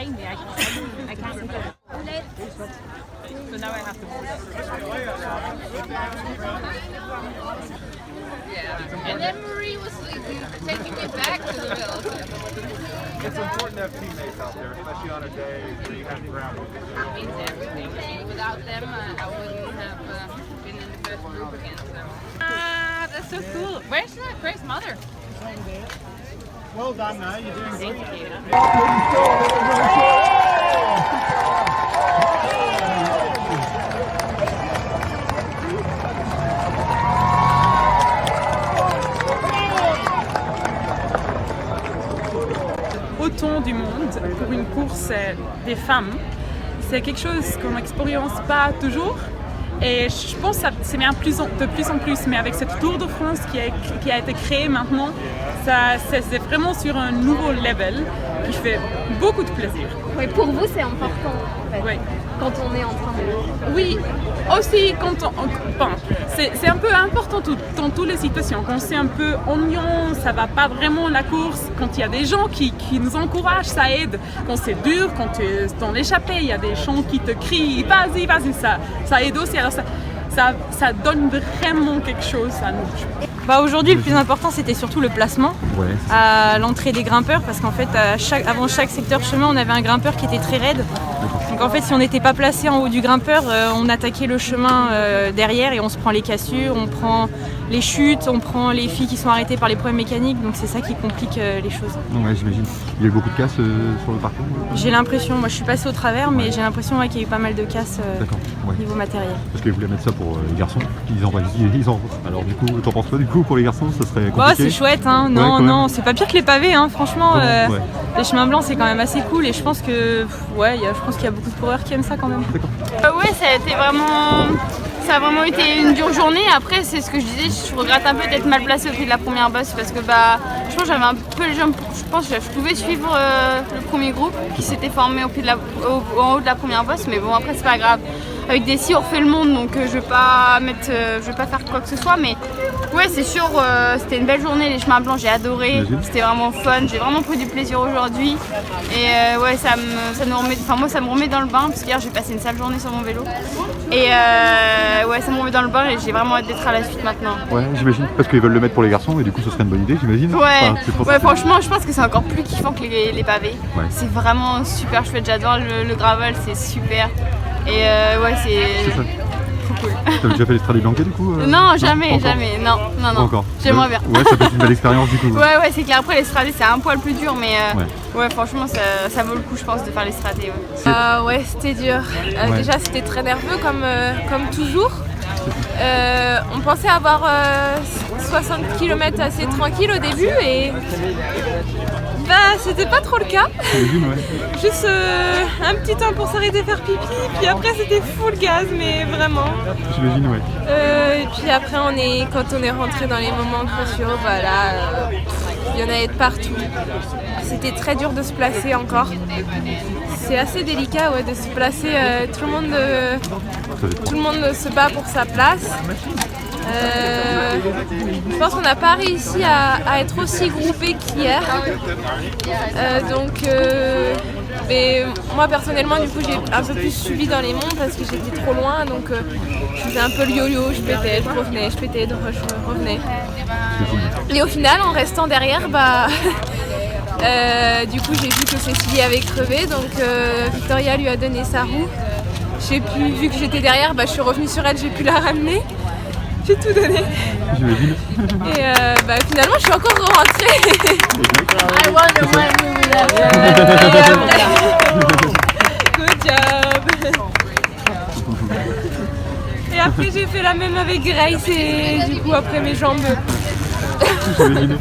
behind me. I can't see it. So now I have to hold it. Yeah. And then Marie was like, taking me back to the village. It's important to have teammates out there, especially on a day where you have ground. It means everything. Without them, I wouldn't have been in the first group again. So. Ah, that's so cool. Where's Grace's mother? Well done, now you're doing good. Thank you. Autant du monde pour une course des femmes, c'est quelque chose qu'on n'expérience pas toujours. Et je pense que c'est bien de plus en plus, mais avec cette Tour de France qui a été créée maintenant, c'est vraiment sur un nouveau level qui fait beaucoup de plaisir. Oui, pour vous, c'est important en fait, Oui. quand on est en train de... Oui, aussi c'est un peu important dans toutes les situations. Quand c'est un peu ennuyant, ça va pas vraiment la course. Quand il y a des gens qui nous encouragent, ça aide. Quand c'est dur, quand tu es dans l'échappée, il y a des gens qui te crient, vas-y, ça aide aussi. Alors ça donne vraiment quelque chose à nous. Aujourd'hui, le plus important, c'était surtout le placement à l'entrée des grimpeurs, parce qu'en fait, avant chaque secteur chemin, on avait un grimpeur qui était très raide. Donc en fait, si on n'était pas placé en haut du grimpeur, on attaquait le chemin derrière et on se prend les cassures, on prend les chutes, on prend les filles qui sont arrêtées par les problèmes mécaniques. Donc c'est ça qui complique les choses. Ouais, j'imagine. Il y a eu beaucoup de casses sur le parcours. J'ai l'impression, moi je suis passée au travers, mais j'ai l'impression qu'il y a eu pas mal de casses niveau matériel. Parce qu'ils voulaient mettre ça pour les garçons, ils envoient. Alors du coup, t'en penses quoi du coup pour les garçons? Ça serait compliqué? C'est chouette, hein. Non, c'est pas pire que les pavés, hein. Franchement. Les chemins blancs, c'est quand même assez cool et je pense que qu'il y a beaucoup de coureurs qui aiment ça quand même. Ça a vraiment été une dure journée. Après, c'est ce que je disais, je regrette un peu d'être mal placée au pied de la première bosse parce que je pense que j'avais un peu les jambes. Je pense que je pouvais suivre le premier groupe qui s'était formé en haut de la première bosse, mais bon, après, c'est pas grave. Avec des scies, on refait le monde, donc je vais pas faire quoi que ce soit. Mais ouais, c'est sûr, c'était une belle journée. Les chemins blancs, j'ai adoré. C'était vraiment fun. J'ai vraiment pris du plaisir aujourd'hui. Et ça me remet dans le bain parce qu'hier j'ai passé une sale journée sur mon vélo. Et ça me remet dans le bain et j'ai vraiment hâte d'être à la suite maintenant. Ouais, j'imagine, parce qu'ils veulent le mettre pour les garçons et du coup ce serait une bonne idée, j'imagine. Franchement, je pense que c'est encore plus kiffant que les pavés. Ouais. C'est vraiment super chouette, j'adore le gravel, c'est super. Et c'est trop cool. T'as déjà fait les Strade Bianche du coup Non, jamais. Non. Encore. J'aimerais bien. Ouais, ça peut être une belle expérience du coup. Ouais, c'est clair. Après les Strade, c'est un poil plus dur, mais franchement, ça vaut le coup, je pense, de faire les Strade. C'était dur. Déjà, c'était très nerveux comme toujours. On pensait avoir 60 km assez tranquille au début et c'était pas trop le cas. Juste un petit temps pour s'arrêter faire pipi, puis après c'était full gaz, mais vraiment. J'imagine, et puis après quand on est rentré dans les moments cruciaux, il y en avait de partout. C'était très dur de se placer encore. C'est assez délicat de se placer. Tout le monde se bat pour sa place. Je pense qu'on n'a pas réussi à être aussi groupés qu'hier. Mais moi personnellement, du coup, j'ai un peu plus subi dans les monts parce que j'étais trop loin. Donc je faisais un peu le yo-yo, je pétais, je revenais, je revenais. Et au final, en restant derrière, du coup, j'ai vu que Cécilie avait crevé. Donc Victoria lui a donné sa roue. Vu que j'étais derrière, je suis revenue sur elle, j'ai pu la ramener. J'ai tout donné. J'imagine. Et finalement, je suis encore rentrée. I wonder why we Good job. Et après, j'ai fait la même avec Grace et du coup, après mes jambes. J'imagine.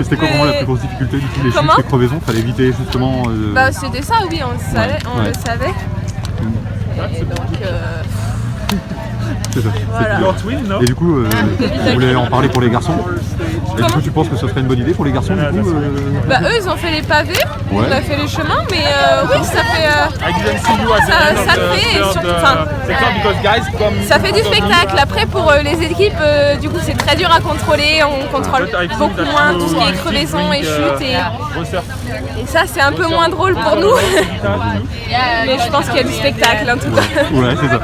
C'était quoi vraiment la plus grosse difficulté du coup, les chutes, les crevaisons, fallait éviter justement. C'était ça, oui, on le savait. C'est ça. Voilà. Et du coup, vous voulez en parler pour les garçons. Et du coup, tu penses que ce serait une bonne idée pour les garçons du coup Eux, ils ont fait les pavés, on a fait les chemins, mais oui, ça fait ça fait du spectacle. Après pour les équipes, du coup c'est très dur à contrôler. On contrôle beaucoup moins tout ce qui est crevaison et chute et ça c'est un peu moins drôle pour nous. Mais je pense qu'il y a du spectacle en tout cas. Ouais, c'est ça.